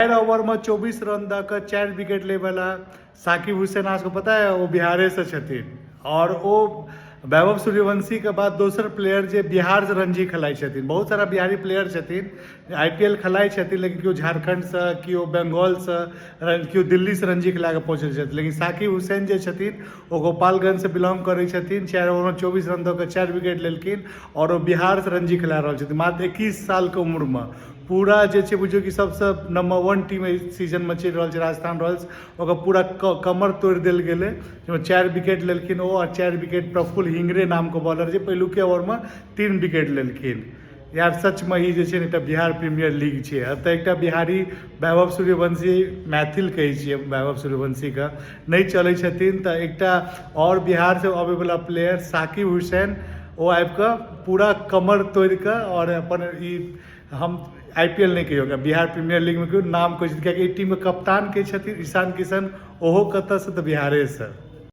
4 over में 24 run the के 4 wicket ले वाला साकिब हुसैन, आपको पता है वो बिहारे से छथिन। और वो वैभव सूर्यवंशी के बाद दोसर प्लेयर जे बिहार से रणजी खेलाइ छथिन। बहुत सारा बिहारी प्लेयर छथिन IPL खेलाइ छथिन, लेकिन केओ झारखंड से, केओ बंगाल से, केओ दिल्ली से रणजी खेला के पहुँचल छथिन। लेकिन साकिब हुसैन जे छथिन वो गोपालगंज से बिलोंग करै छथिन। 4 ओवर में 24 रन दऽ के 4 विकेट लेलखिन और वो बिहार से रणजी खेला रहल छथिन। मात्र 21 साल के उम्र में पूरा जे छै बुझियो कि सबसे नंबर 1 टीम सीजन में चलि रहल छै राजस्थान रॉयल्स, ओकर पूरा कमर तोड़ देल गेलै, जाहिमे 4 विकेट लेलखिन ओ। और 4 विकेट प्रफुल्ल हिंगरे नाम के बॉलर जे पहिलुके ओवर में 3 विकेट लेलखिन। यार सच में ई जे छै ने एकटा बिहार प्रीमियर लीग छै। एतऽ एकटा बिहारी वैभव सूर्यवंशी, मैथिल कहै छियै वैभव सूर्यवंशी के, नहीं चलै छथिन, तऽ एकटा और बिहार से आबै वाला प्लेयर साकिब हुसैन ओ आबि कऽ पूरा कमर तोड़ कऽ और अपन ई हम IPL नहीं कहियो, बिहार प्रीमियर लीग में क्यों नाम कोई, क्या टीम के कप्तान के छथिन ईशान किशन, ओहो कतऽ से तऽ बिहारे से।